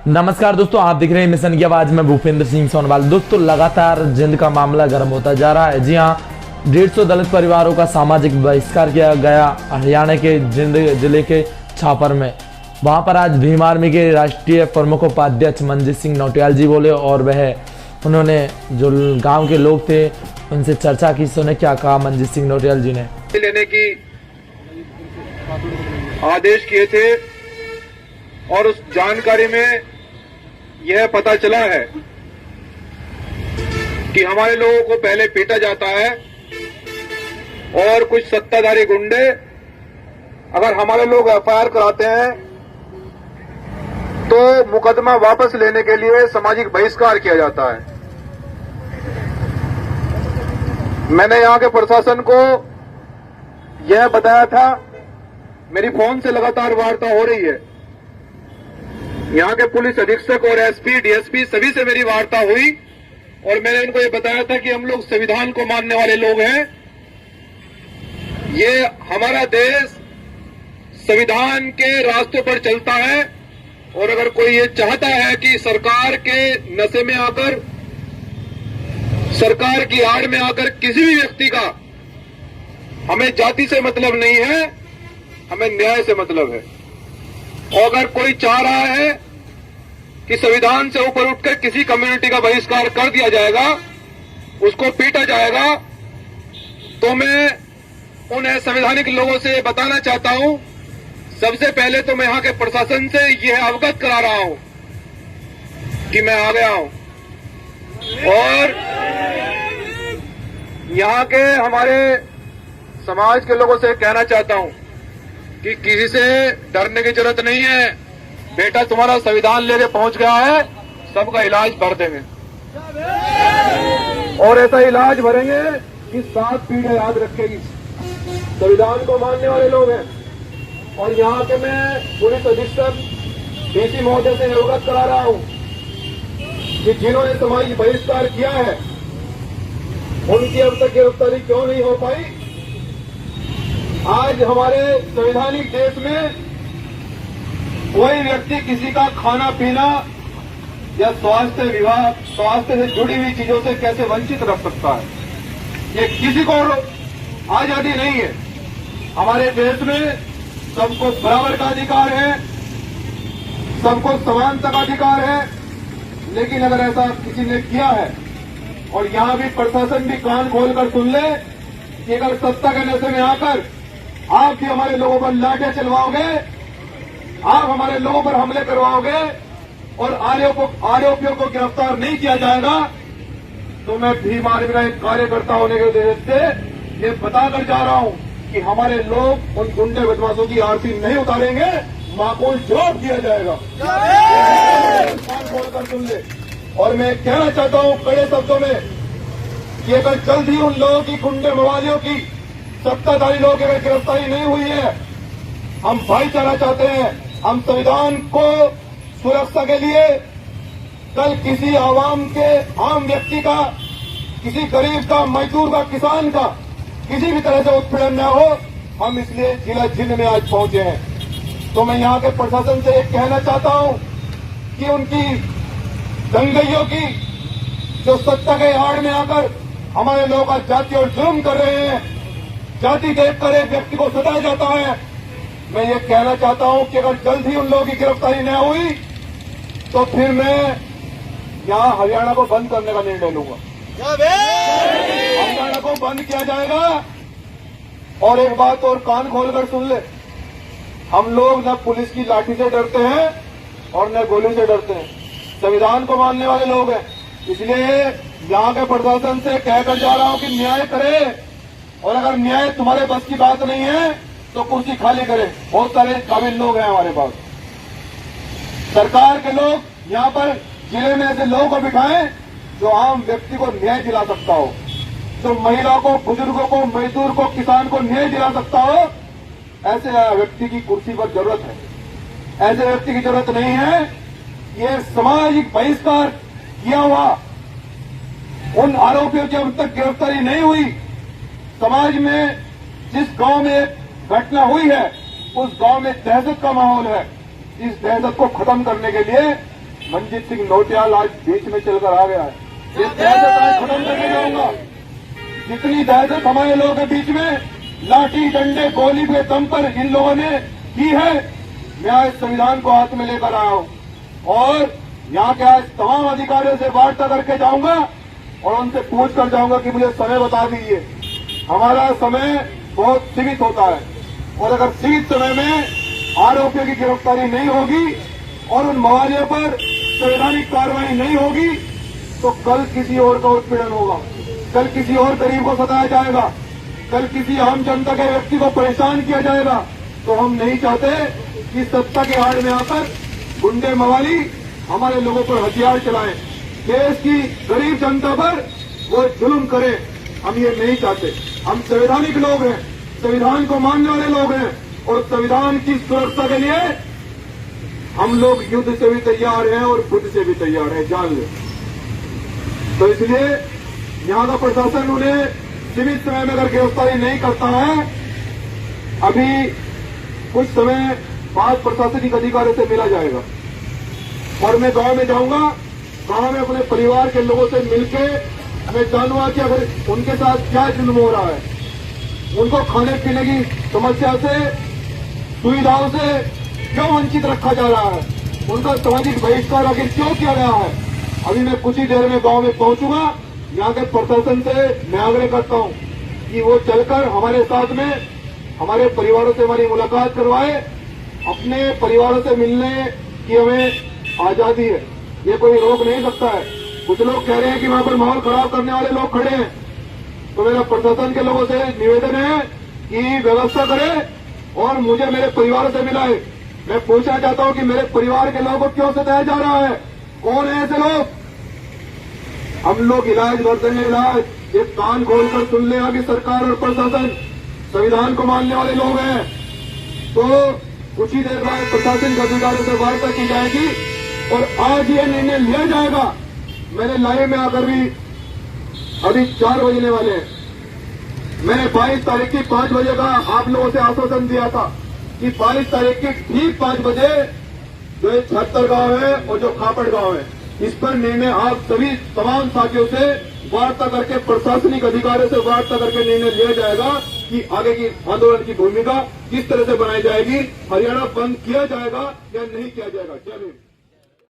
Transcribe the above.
नमस्कार दोस्तों, आप देख रहे हैं मिशन की आवाज में भूपेंद्र सिंह सोनवाल। दोस्तों, लगातार जिंद का मामला गर्म होता जा रहा है। जी हां, 150 दलित परिवारों का सामाजिक बहिष्कार किया गया हरियाणा के जिंद जिले के छापर में। वहां पर आज भीम आर्मी के राष्ट्रीय प्रमुख उपाध्यक्ष मनजीत सिंह नौटियाल जी बोले और उन्होंने जो गांव के लोग थे उनसे चर्चा की। सुने क्या कहा मनजीत सिंह नौटियाल जी ने। लेने की आदेश किए थे और उस जानकारी में यह पता चला है कि हमारे लोगों को पहले पीटा जाता है और कुछ सत्ताधारी गुंडे अगर हमारे लोग एफआईआर कराते हैं तो मुकदमा वापस लेने के लिए सामाजिक बहिष्कार किया जाता है। मैंने यहां के प्रशासन को यह बताया था, मेरी फोन से लगातार वार्ता हो रही है। यहां के पुलिस अधीक्षक और एसपी, डीएसपी सभी से मेरी वार्ता हुई और मैंने उनको ये बताया था कि हम लोग संविधान को मानने वाले लोग हैं। ये हमारा देश संविधान के रास्तों पर चलता है और अगर कोई ये चाहता है कि सरकार के नशे में आकर, सरकार की आड़ में आकर किसी भी व्यक्ति का, हमें जाति से मतलब नहीं है, हमें न्याय से मतलब है। और अगर कोई चाह रहा है कि संविधान से ऊपर उठकर किसी कम्युनिटी का बहिष्कार कर दिया जाएगा, उसको पीटा जाएगा, तो मैं उन असंवैधानिक लोगों से बताना चाहता हूं। सबसे पहले तो मैं यहां के प्रशासन से यह अवगत करा रहा हूं कि मैं आ गया हूं और यहां के हमारे समाज के लोगों से कहना चाहता हूं कि किसी से डरने की जरूरत नहीं है। बेटा तुम्हारा संविधान लेके पहुंच गया है, सबका इलाज भर देंगे और ऐसा इलाज भरेंगे कि 7 पीढ़ियां याद रखेगी। संविधान को मानने वाले लोग हैं और यहाँ के मैं पुलिस अधीक्षक डीसी महोदय से अवगत करा रहा हूं कि जिन्होंने सामाजिक बहिष्कार किया है उनकी अब तक गिरफ्तारी क्यों नहीं हो पाई। आज हमारे संवैधानिक देश में कोई व्यक्ति किसी का खाना पीना या स्वास्थ्य से जुड़ी हुई चीजों से कैसे वंचित रख सकता है। ये किसी को आजादी नहीं है। हमारे देश में सबको बराबर का अधिकार है, सबको समानता का अधिकार है। लेकिन अगर ऐसा किसी ने किया है और यहां भी प्रशासन भी कान खोलकर सुन ले कि अगर सत्ता के नशे में आकर आप भी हमारे लोगों पर लाठियां चलवाओगे, आप हमारे लोगों पर हमले करवाओगे और आरोपियों को गिरफ्तार नहीं किया जाएगा, तो मैं भीम आर्मी का एक कार्यकर्ता होने के वजह से ये बताकर जा रहा हूं कि हमारे लोग उन गुंडे बदमाशों की आरती नहीं उतारेंगे, माकूल जवाब दिया जाएगा। कान खोलकर सुन ले। और मैं कहना चाहता हूं कड़े शब्दों में कि अगर जल्द ही उन लोगों की, गुंडे मवालियों की, सत्ताधारी लोगों की अगर गिरफ्तारी नहीं हुई है, हम भाईचारा चाहते हैं। हम संविधान को सुरक्षा के लिए कल किसी आवाम के, आम व्यक्ति का, किसी गरीब का, मजदूर का, किसान का किसी भी तरह से उत्पीड़न न हो, हम इसलिए जिला जिंद में आज पहुंचे हैं। तो मैं यहां के प्रशासन से एक कहना चाहता हूं कि उनकी दंगइयों की जो सत्ता के आड़ में आकर हमारे लोगों का जाति और जुर्म कर रहे हैं, जाति देखकर एक व्यक्ति को सताया जाता है, मैं ये कहना चाहता हूं कि अगर जल्द ही उन लोगों की गिरफ्तारी न हुई तो फिर मैं यहां हरियाणा को बंद करने का निर्णय लूंगा। हरियाणा को बंद किया जाएगा। और एक बात और कान खोलकर सुन ले, हम लोग न पुलिस की लाठी से डरते हैं और न गोली से डरते हैं। संविधान को मानने वाले लोग हैं, इसलिए यहां के प्रशासन से कहकर जा रहा हूं कि न्याय करे और अगर न्याय तुम्हारे बस की बात नहीं है तो कुर्सी खाली करें। बहुत सारे काबिल लोग हैं हमारे पास। सरकार के लोग यहां पर जिले में ऐसे लोगों को बिठाएं जो आम व्यक्ति को न्याय दिला सकता हो, जो महिला को, बुजुर्गों को, मजदूर को, किसान को न्याय दिला सकता हो। ऐसे व्यक्ति की कुर्सी पर जरूरत है, ऐसे व्यक्ति की जरूरत नहीं है। ये सामाजिक बहिष्कार किया हुआ उन आरोपियों की अब तक गिरफ्तारी नहीं हुई। समाज में जिस गांव में घटना हुई है उस गांव में दहशत का माहौल है। इस दहशत को खत्म करने के लिए मंजीत सिंह नौटियाल आज बीच में चलकर आ गया है। ये दहशत आज खत्म करके जाऊंगा। जितनी दहशत हमारे लोगों के बीच में लाठी डंडे गोली के दम पर इन लोगों ने की है, मैं आज संविधान को हाथ में लेकर आया हूं और यहाँ के आज तमाम अधिकारियों से वार्ता करके जाऊंगा और उनसे पूछ कर जाऊंगा कि मुझे समय बता दीजिए। हमारा समय बहुत सीमित होता है और अगर सीमित समय में आरोपियों की गिरफ्तारी नहीं होगी और उन मवालियों पर संवैधानिक कार्रवाई नहीं होगी तो कल किसी और का उत्पीड़न होगा, कल किसी और गरीब को सताया जाएगा, कल किसी आम जनता के व्यक्ति को परेशान किया जाएगा। तो हम नहीं चाहते कि सत्ता के आड़ में आकर गुंडे मवाली हमारे लोगों पर हथियार चलाएं, देश की गरीब जनता पर वो जुल्म करे। हम ये नहीं चाहते। हम संवैधानिक लोग हैं, संविधान को मानने वाले लोग हैं और संविधान की सुरक्षा के लिए हम लोग युद्ध से भी तैयार हैं और बुद्ध से भी तैयार हैं, जान ले। तो इसलिए यहां का प्रशासन उन्हें सीमित समय में अगर गिरफ्तारी नहीं करता है, अभी कुछ समय बाद प्रशासनिक अधिकारियों से मिला जाएगा और मैं गांव में जाऊंगा। गांव में अपने परिवार के लोगों से मिलके मैं जानूंगा कि अगर उनके साथ क्या जुल्म हो रहा है, उनको खाने पीने की समस्या से, सुविधाओं से क्यों वंचित रखा जा रहा है, उनका सामाजिक बहिष्कार आखिर क्यों किया गया है। अभी मैं कुछ ही देर में गांव में पहुंचूंगा। यहाँ के प्रशासन से मैं आग्रह करता हूं कि वो चलकर हमारे साथ में हमारे परिवारों से हमारी मुलाकात करवाए। अपने परिवारों से मिलने की हमें आजादी है, ये कोई रोक नहीं सकता है। कुछ लोग कह रहे हैं कि वहां पर माहौल खराब करने वाले लोग खड़े हैं, तो मेरा प्रशासन के लोगों से निवेदन है कि व्यवस्था करें और मुझे मेरे परिवार से मिलाए। मैं पूछना चाहता हूं कि मेरे परिवार के लोगों को क्यों सताया जा रहा है, कौन है ऐसे लोग। हम लोग इलाज करते हैं, इलाज एक कान खोलकर सुन ले आगे सरकार और प्रशासन संविधान को मानने वाले लोग हैं। तो कुछ ही देर बाद प्रशासन के अधिकारियों से वार्ता की जाएगी और आज ये निर्णय लिया जाएगा। मैंने लाइव में आकर भी अभी 4 बजने वाले हैं, मैंने 22 तारीख की 5 बजे का आप लोगों से आश्वासन दिया था कि 22 तारीख की ठीक 5 बजे जो 76 गांव है और जो खापड़ गांव है, इस पर निर्णय आप सभी तमाम साथियों से वार्ता करके प्रशासनिक अधिकारियों से वार्ता करके निर्णय लिया जाएगा कि आगे की आंदोलन की भूमिका किस तरह से बनाई जाएगी, हरियाणा बंद किया जाएगा या नहीं किया जाएगा। जय हिंद।